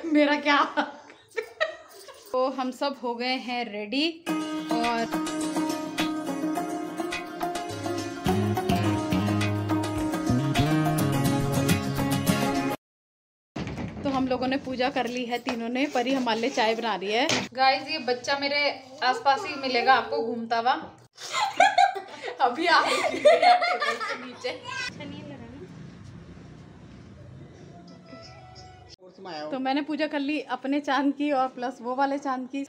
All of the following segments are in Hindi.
मेरा क्या। तो हम सब हो गए हैं रेडी और तो हम लोगों ने पूजा कर ली है तीनों ने। परी हमारे लिए चाय बना रही है। गाइस ये बच्चा मेरे आसपास ही मिलेगा आपको घूमता हुआ। अभी आ रही है टेबल से नीचे। तो मैंने पूजा कर ली अपने चांद की और प्लस वो वाले चांद की।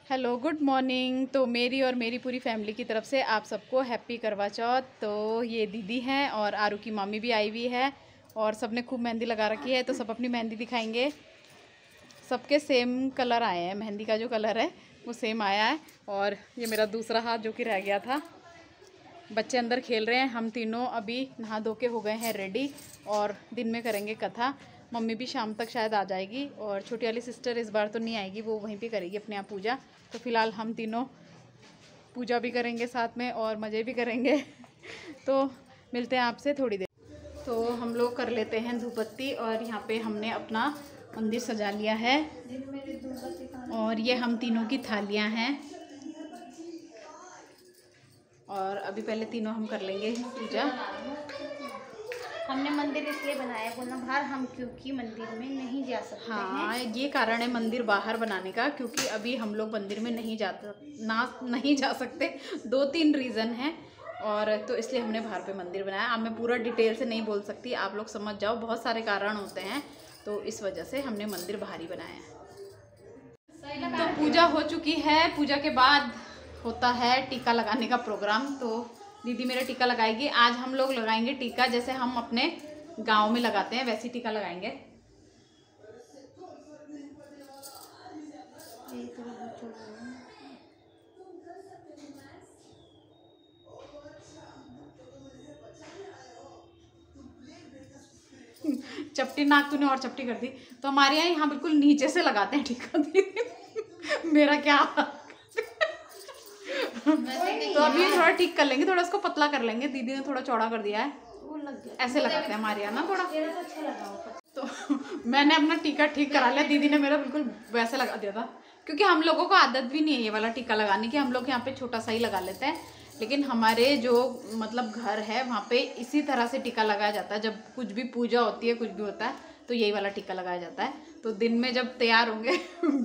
Hello good morning. तो मेरी और मेरी पूरी फैमिली की तरफ से आप सबको हैप्पी करवा चौथ। तो ये दीदी हैं और आरू की मामी भी आई हुई है और सबने खूब मेहंदी लगा रखी है। तो सब अपनी मेहंदी दिखाएंगे। सबके सेम कलर आए हैं, मेहंदी का जो कलर है वो सेम आया है। और ये मेरा दूसरा हाथ जो कि रह गया था। बच्चे अंदर खेल रहे हैं। हम तीनों अभी नहा धो के हो गए हैं रेडी और दिन में करेंगे कथा। मम्मी भी शाम तक शायद आ जाएगी और छोटी वाली सिस्टर इस बार तो नहीं आएगी, वो वहीं पे करेगी अपने आप पूजा। तो फिलहाल हम तीनों पूजा भी करेंगे साथ में और मज़े भी करेंगे। तो मिलते हैं आपसे थोड़ी देर। तो हम लोग कर लेते हैं धूपबत्ती और यहाँ पे हमने अपना मंदिर सजा लिया है और ये हम तीनों की थालियाँ हैं। और अभी पहले तीनों हम कर लेंगे पूजा। हमने मंदिर इसलिए बनाया बोलना बाहर हम क्योंकि मंदिर में नहीं जा सकते। हाँ हैं। ये कारण है मंदिर बाहर बनाने का, क्योंकि अभी हम लोग मंदिर में नहीं जा सकते। 2-3 रीज़न हैं और तो इसलिए हमने बाहर पे मंदिर बनाया। अब मैं पूरा डिटेल से नहीं बोल सकती, आप लोग समझ जाओ, बहुत सारे कारण होते हैं तो इस वजह से हमने मंदिर बाहर ही बनाया। तो पूजा हो चुकी है। पूजा के बाद होता है टीका लगाने का प्रोग्राम। तो दीदी मेरा टीका लगाएगी। आज हम लोग लगाएंगे टीका जैसे हम अपने गांव में लगाते हैं, वैसे टीका लगाएंगे। चपटी नाक तूने और चपटी कर दी। तो हमारे यहाँ बिल्कुल नीचे से लगाते हैं टीका। दीदी मेरा क्या। तो अभी थोड़ा ठीक कर लेंगे, थोड़ा इसको पतला कर लेंगे। दीदी ने थोड़ा चौड़ा कर दिया है, ऐसे लगाते हैं हमारे यहाँ ना थोड़ा। तो मैंने अपना टीका ठीक करा लिया, दीदी ने मेरा बिल्कुल वैसे लगा दिया था। क्योंकि हम लोगों को आदत भी नहीं है ये वाला टीका लगाने की। हम लोग यहाँ पे छोटा सा ही लगा लेते हैं, लेकिन हमारे जो मतलब घर है वहाँ पे इसी तरह से टीका लगाया जाता है। जब कुछ भी पूजा होती है, कुछ भी होता है तो यही वाला टीका लगाया जाता है। तो दिन में जब तैयार होंगे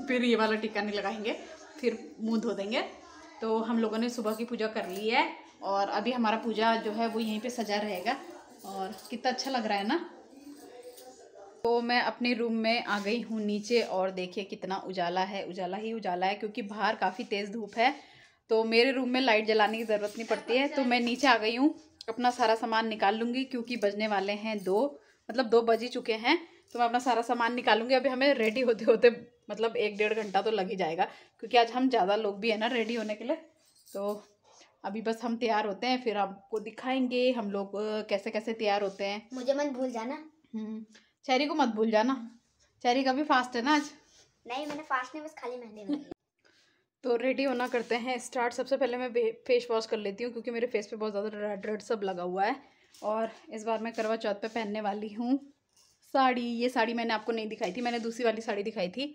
फिर ये वाला टीका नहीं लगाएंगे, फिर मुँह धो देंगे। तो हम लोगों ने सुबह की पूजा कर ली है और अभी हमारा पूजा जो है वो यहीं पे सजा रहेगा। और कितना अच्छा लग रहा है ना। तो मैं अपने रूम में आ गई हूँ नीचे और देखिए कितना उजाला है, उजाला ही उजाला है, क्योंकि बाहर काफ़ी तेज़ धूप है। तो मेरे रूम में लाइट जलाने की ज़रूरत नहीं पड़ती है। तो मैं नीचे आ गई हूँ, अपना सारा सामान निकाल लूँगी क्योंकि बजने वाले हैं 2, मतलब 2 बज ही चुके हैं। तो मैं अपना सारा सामान निकालूंगी। अभी हमें रेडी होते होते मतलब 1-1.5 घंटा तो लग ही जाएगा, क्योंकि आज हम ज़्यादा लोग भी हैं ना रेडी होने के लिए। तो अभी बस हम तैयार होते हैं, फिर आपको दिखाएंगे हम लोग कैसे कैसे तैयार होते हैं। मुझे मत भूल जाना। चेरी को मत भूल जाना। चेरी का भी फास्ट है ना आज। नहीं मैंने फास्ट नहीं, बस खाली मेहंदी लगाई। तो रेडी होना करते हैं स्टार्ट। सबसे पहले मैं फेस वॉश कर लेती हूँ क्योंकि मेरे फेस पे बहुत ज़्यादा रेड रेड सब लगा हुआ है। और इस बार मैं करवा चौथ पे पहनने वाली हूँ साड़ी। ये साड़ी मैंने आपको नहीं दिखाई थी, मैंने दूसरी वाली साड़ी दिखाई थी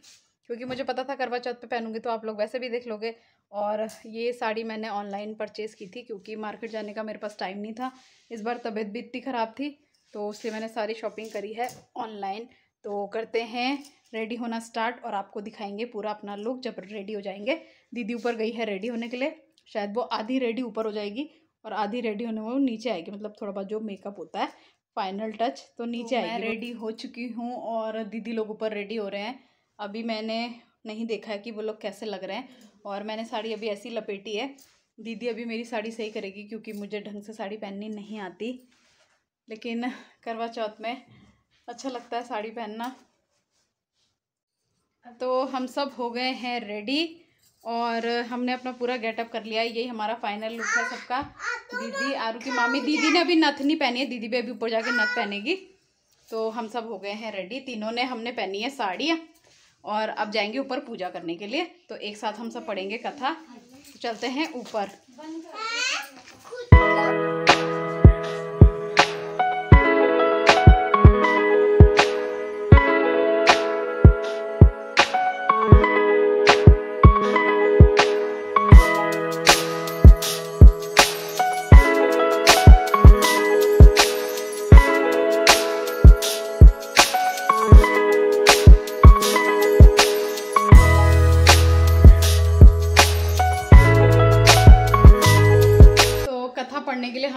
क्योंकि मुझे पता था करवा चौथ पे पहनूंगी तो आप लोग वैसे भी देख लोगे। और ये साड़ी मैंने ऑनलाइन परचेज़ की थी क्योंकि मार्केट जाने का मेरे पास टाइम नहीं था। इस बार तबीयत भी इतनी ख़राब थी तो उससे मैंने सारी शॉपिंग करी है ऑनलाइन। तो करते हैं रेडी होना स्टार्ट और आपको दिखाएंगे पूरा अपना लुक जब रेडी हो जाएंगे। दीदी ऊपर गई है रेडी होने के लिए, शायद वो आधी रेडी ऊपर हो जाएगी और आधी रेडी होने में वो नीचे आएगी, मतलब थोड़ा बहुत जो मेकअप होता है फाइनल टच तो नीचे आएगी। मैं रेडी हो चुकी हूँ और दीदी लोग ऊपर रेडी हो रहे हैं। अभी मैंने नहीं देखा है कि वो लोग कैसे लग रहे हैं और मैंने साड़ी अभी ऐसी लपेटी है। दीदी अभी मेरी साड़ी सही करेगी क्योंकि मुझे ढंग से साड़ी पहननी नहीं आती, लेकिन करवा चौथ में अच्छा लगता है साड़ी पहनना। तो हम सब हो गए हैं रेडी और हमने अपना पूरा गेटअप कर लिया है। यही हमारा फाइनल लुक है सबका। दीदी आरू की मामी, दीदी ने अभी नथ नहीं पहनी है, दीदी भी अभी ऊपर जाके नथ पहनेगी। तो हम सब हो गए हैं रेडी, तीनों ने हमने पहनी है साड़ी और अब जाएंगे ऊपर पूजा करने के लिए। तो एक साथ हम सब पढ़ेंगे कथा। तो चलते हैं ऊपर।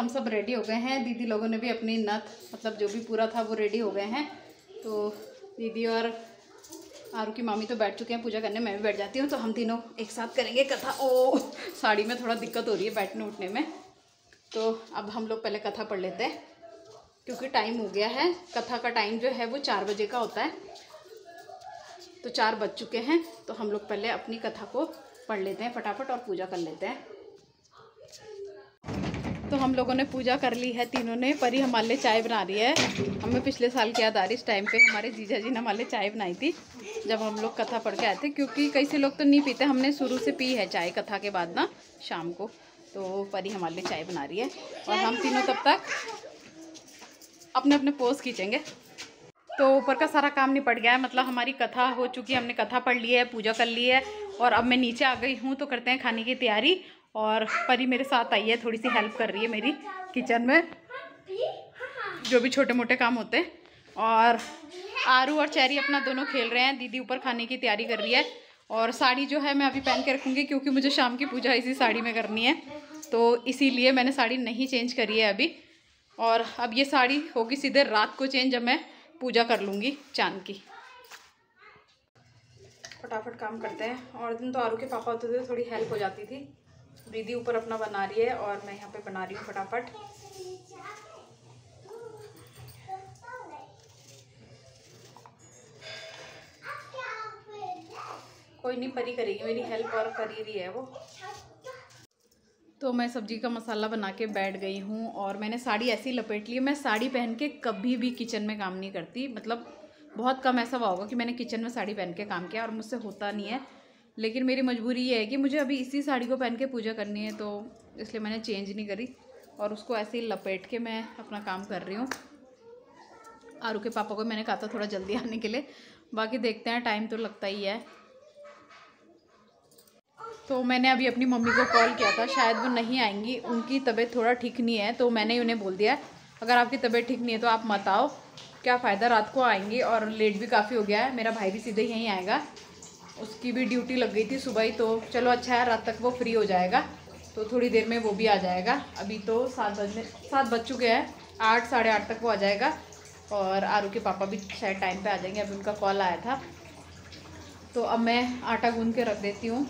सब रेडी हो गए हैं। दीदी लोगों ने भी अपनी नथ मतलब जो भी पूरा था वो रेडी हो गए हैं। तो दीदी और आरू की मामी तो बैठ चुके हैं पूजा करने, मैं भी बैठ जाती हूँ। तो हम तीनों एक साथ करेंगे कथा। ओ साड़ी में थोड़ा दिक्कत हो रही है बैठने उठने में। तो अब हम लोग पहले कथा पढ़ लेते हैं क्योंकि टाइम हो गया है। कथा का टाइम जो है वो 4 बजे का होता है। तो 4 बज चुके हैं। तो हम लोग पहले अपनी कथा को पढ़ लेते हैं फटाफट और पूजा कर लेते हैं। तो हम लोगों ने पूजा कर ली है तीनों ने। परी हमारे लिए चाय बना रही है। हमें पिछले साल की याद आ रही, इस टाइम पे हमारे जीजा जी ने हमारे लिए चाय बनाई थी जब हम लोग कथा पढ़ के आए थे। क्योंकि कई से लोग तो नहीं पीते, हमने शुरू से पी है चाय कथा के बाद ना शाम को। तो परी हमारे लिए चाय बना रही है और हम तीनों तब तक अपने अपने पोज खींचेंगे। तो ऊपर का सारा काम निपट गया है, मतलब हमारी कथा हो चुकी है। हमने कथा पढ़ ली है, पूजा कर ली है और अब मैं नीचे आ गई हूँ। तो करते हैं खाने की तैयारी। और परी मेरे साथ आई है, थोड़ी सी हेल्प कर रही है मेरी किचन में जो भी छोटे मोटे काम होते हैं। और आरू और चेरी अपना दोनों खेल रहे हैं। दीदी ऊपर खाने की तैयारी कर रही है। और साड़ी जो है मैं अभी पहन के रखूँगी क्योंकि मुझे शाम की पूजा इसी साड़ी में करनी है। तो इसीलिए मैंने साड़ी नहीं चेंज करी है अभी। और अब ये साड़ी होगी सीधे रात को चेंज जब मैं पूजा कर लूँगी चांद की। फटाफट काम करते हैं। और दिन तो आरू के पापा होते थे, थोड़ी हेल्प हो जाती थी। दीदी ऊपर अपना बना रही है और मैं यहाँ पे बना रही हूँ फटाफट। कोई नहीं, परी करेगी मेरी हेल्प और कर ही रही है वो। तो मैं सब्जी का मसाला बना के बैठ गई हूँ और मैंने साड़ी ऐसी लपेट ली है। मैं साड़ी पहन के कभी भी किचन में काम नहीं करती, मतलब बहुत कम ऐसा हुआ होगा कि मैंने किचन में साड़ी पहन के काम किया और मुझसे होता नहीं है। लेकिन मेरी मजबूरी ये है कि मुझे अभी इसी साड़ी को पहन के पूजा करनी है, तो इसलिए मैंने चेंज नहीं करी और उसको ऐसे ही लपेट के मैं अपना काम कर रही हूँ। आरू के पापा को मैंने कहा था थोड़ा जल्दी आने के लिए, बाकी देखते हैं, टाइम तो लगता ही है। तो मैंने अभी अपनी मम्मी को कॉल किया था, शायद वो नहीं आएंगी, उनकी तबीयत थोड़ा ठीक नहीं है। तो मैंने उन्हें बोल दिया अगर आपकी तबीयत ठीक नहीं है तो आप मत आओ, क्या फ़ायदा, रात को आएंगी और लेट भी काफ़ी हो गया है। मेरा भाई भी सीधे यहीं आएगा, उसकी भी ड्यूटी लग गई थी सुबह ही। तो चलो अच्छा है, रात तक वो फ्री हो जाएगा तो थोड़ी देर में वो भी आ जाएगा। अभी तो 7 बज चुके हैं, 8 साढ़े 8 तक वो आ जाएगा। और आरू के पापा भी शायद टाइम पे आ जाएंगे, अभी उनका कॉल आया था। तो अब मैं आटा गूंद के रख देती हूँ।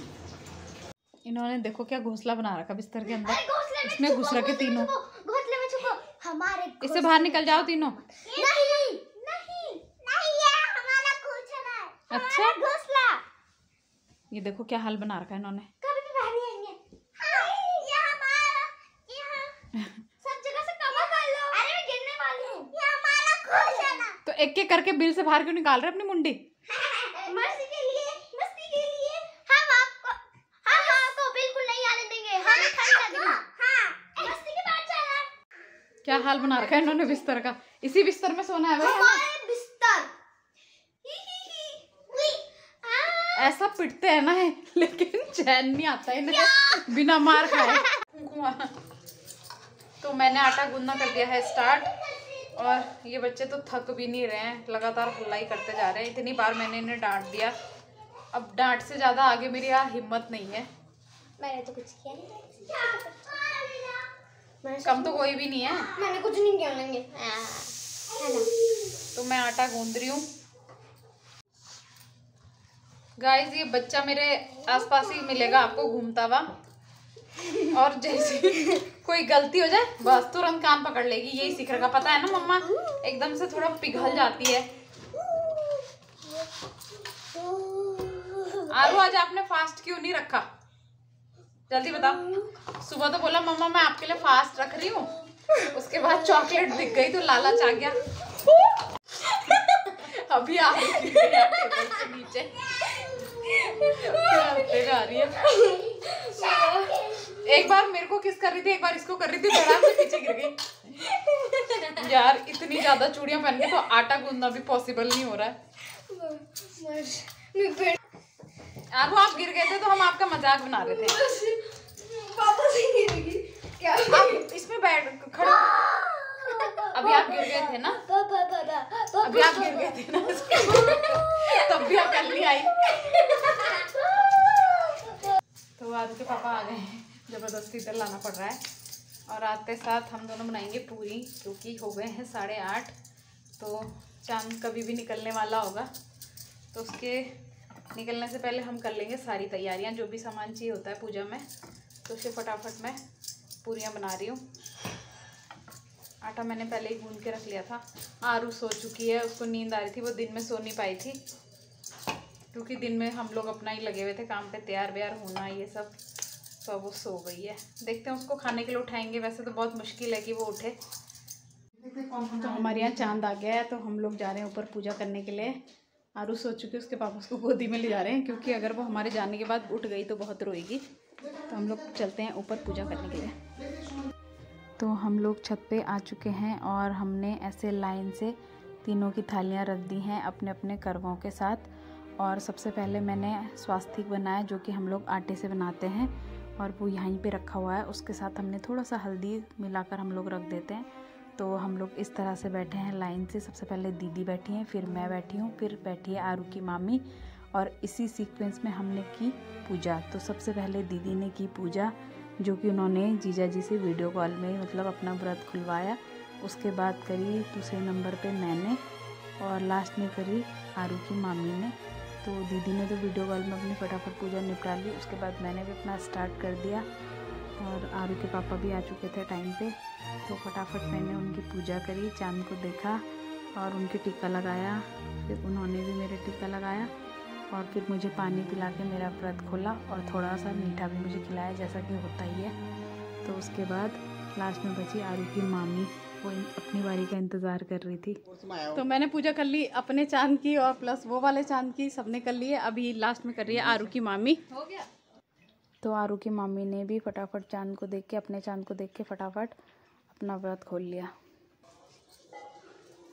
इन्होंने देखो क्या घोंसला बना रखा बिस्तर के अंदर, इसमें घुस रखे तीनों। घोंसले में छुपो हमारे, इससे बाहर निकल जाओ तीनों। नहीं नहीं नहीं, ये हमारा घोंसला है, अच्छा घोंसला। ये देखो क्या हाल बना रखा है इन्होंने। कभी भी बाहर नहीं आएंगे। ये हमारा, ये सब जगह से कवर कर लो। अरे मैं गिरने वाली हूँ। ये हमारा घोंसला। तो एक एक करके बिल से बाहर क्यों निकाल रहे अपनी मुंडी? मस्ती के लिए, मस्ती के लिए। हम आपको बिल्कुल नहीं आने देंगे। हम खा देंगे। हाँ, मस्ती के बाद चला। क्या हाल बना रखा है इन्होंने बिस्तर का। इसी बिस्तर में सोना है भाई, हमारे बिस्तर। ऐसा पिटते हैं ना लेकिन चैन नहीं आता इन्हें बिना मार खाए। तो मैंने आटा गूंदना कर दिया है स्टार्ट और ये बच्चे तो थक भी नहीं रहे हैं, लगातार हल्ला ही करते जा रहे हैं। इतनी बार मैंने इन्हें डांट दिया, अब डांट से ज़्यादा आगे मेरी यहाँ हिम्मत नहीं है। मैंने तो कुछ किया नहीं। कम तो कोई भी नहीं है। मैंने कुछ नहीं किया लेंगे। तो मैं आटा गूंद रही हूँ। गाइस ये बच्चा मेरे आसपास ही मिलेगा आपको घूमता हुआ, और जैसे कोई गलती हो जाए बस तुरंत कान पकड़ लेगी। यही सीख रखा, पता है ना मम्मा, एकदम से थोड़ा पिघल जाती है। आरू आज आपने फास्ट क्यों नहीं रखा, जल्दी बताओ। सुबह तो बोला मम्मा मैं आपके लिए फास्ट रख रही हूँ, उसके बाद चॉकलेट दिख गई तो लालच आ गया। अभी आ रही है टेबल से नीचे, आ रही है। एक बार मेरे को किस कर रही थी, एक बार इसको कर रही थी, धड़ाम से पीछे गिर गई। यार इतनी ज्यादा चूड़ियां पहन के तो आटा गूंदना भी पॉसिबल नहीं हो रहा है। आरू आप गिर गए थे तो हम आपका मजाक बना रहे थे। पापा से गिरेगी क्या? आप इसमें बैठ खड़े, अभी आप गिर गए थे ना, अभी आप गिर गए थे ना तब भी आप कल नहीं आई। तो आरू के पापा आ गए हैं, जबरदस्ती इधर लाना पड़ रहा है। और आते साथ हम दोनों बनाएंगे पूरी, क्योंकि हो गए हैं 8:30। तो चांद कभी भी निकलने वाला होगा, तो उसके निकलने से पहले हम कर लेंगे सारी तैयारियां, जो भी सामान चाहिए होता है पूजा में। तो उसे फटाफट मैं पूरियां बना रही हूँ। आटा मैंने पहले ही गूंद के रख लिया था। आरू सो चुकी है, उसको नींद आ रही थी, वो दिन में सो नहीं पाई थी, क्योंकि दिन में हम लोग अपना ही लगे हुए थे काम पे, तैयार व्यार होना ये सब। तो वो सो गई है। देखते हैं उसको खाने के लिए उठाएंगे। वैसे तो बहुत मुश्किल है कि वो उठे। तो हमारे यहाँ चांद आ गया है, तो हम लोग जा रहे हैं ऊपर पूजा करने के लिए। आरू सो चुकी है, उसके पापा उसको गोदी में ले जा रहे हैं, क्योंकि अगर वो हमारे जाने के बाद उठ गई तो बहुत रोएगी। तो हम लोग चलते हैं ऊपर पूजा करने के लिए। तो हम लोग छत पे आ चुके हैं और हमने ऐसे लाइन से तीनों की थालियाँ रख दी हैं अपने अपने करवों के साथ। और सबसे पहले मैंने स्वास्तिक बनाया, जो कि हम लोग आटे से बनाते हैं, और वो यहीं पे रखा हुआ है। उसके साथ हमने थोड़ा सा हल्दी मिलाकर हम लोग रख देते हैं। तो हम लोग इस तरह से बैठे हैं लाइन से। सबसे पहले दीदी बैठी हैं, फिर मैं बैठी हूँ, फिर बैठी है आरू की मामी, और इसी सीक्वेंस में हमने की पूजा। तो सबसे पहले दीदी ने की पूजा, जो कि उन्होंने जीजा जी से वीडियो कॉल में मतलब अपना व्रत खुलवाया। उसके बाद करी दूसरे नंबर पे मैंने, और लास्ट में करी आरू की मामी ने। तो दीदी ने तो वीडियो कॉल में अपनी फटाफट पूजा निपटा ली। उसके बाद मैंने भी अपना स्टार्ट कर दिया, और आरू के पापा भी आ चुके थे टाइम पे। तो फटाफट मैंने उनकी पूजा करी, चांद को देखा और उनके टीका लगाया। फिर उन्होंने भी मेरे टीका लगाया, और फिर मुझे पानी पिला के मेरा व्रत खोला, और थोड़ा सा मीठा भी मुझे खिलाया, जैसा कि होता ही है। तो उसके बाद लास्ट में बची आरू की मामी, वो अपनी बारी का इंतज़ार कर रही थी। तो मैंने पूजा कर ली अपने चांद की, और प्लस वो वाले चांद की, सबने कर ली है। अभी लास्ट में कर रही है आरू की मामी। हो गया। तो आरू की मामी ने भी फटाफट चांद को देख के, अपने चांद को देख के फटाफट अपना व्रत खोल लिया।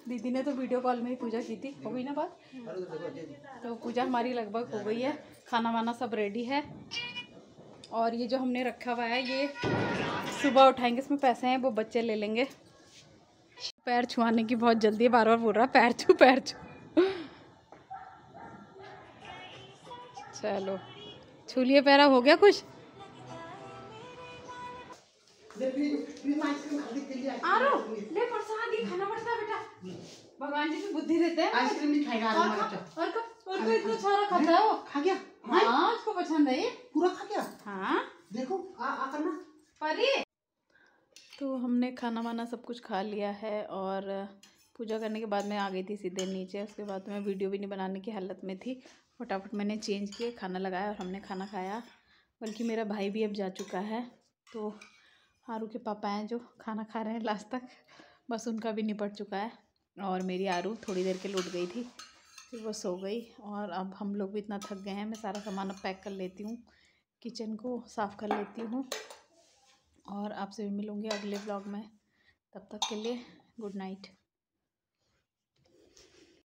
दीदी ने तो वीडियो कॉल में ही पूजा की थी। हो गई ना बात? तो पूजा हमारी लगभग हो गई है। खाना वाना सब रेडी है, और ये जो हमने रखा हुआ है ये सुबह उठाएंगे। इसमें पैसे हैं, वो बच्चे ले लेंगे। पैर छुआने की बहुत जल्दी है, बार बार बोल रहा है पैर छू पैर छू। चलो छू लिए पैरा, हो गया खुश? आरो ले प्रसादी खाना पड़ता है बेटा, भगवान जी की बुद्धि देते हैं। आइसक्रीम नहीं खाएगा और तो इतना सारा खाता है वो। खा गया? हाँ उसको पसंद है ये, पूरा खा गया। हाँ देखो आ करना परी। तो हमने खाना वाना सब कुछ खा लिया है, और पूजा करने के बाद मैं आ गई थी सीधे नीचे। उसके बाद मैं वीडियो भी नहीं बनाने की हालत में थी। फटाफट मैंने चेंज किए, खाना लगाया, और हमने खाना खाया। बल्कि मेरा भाई भी अब जा चुका है। तो आरू के पापा हैं जो खाना खा रहे हैं लास्ट तक, बस उनका भी निपट चुका है। और मेरी आरू थोड़ी देर के लिए उठ गई थी, फिर वो सो गई। और अब हम लोग भी इतना थक गए हैं, मैं सारा सामान अब पैक कर लेती हूँ, किचन को साफ़ कर लेती हूँ, और आपसे भी मिलूँगी अगले व्लॉग में। तब तक के लिए गुड नाइट।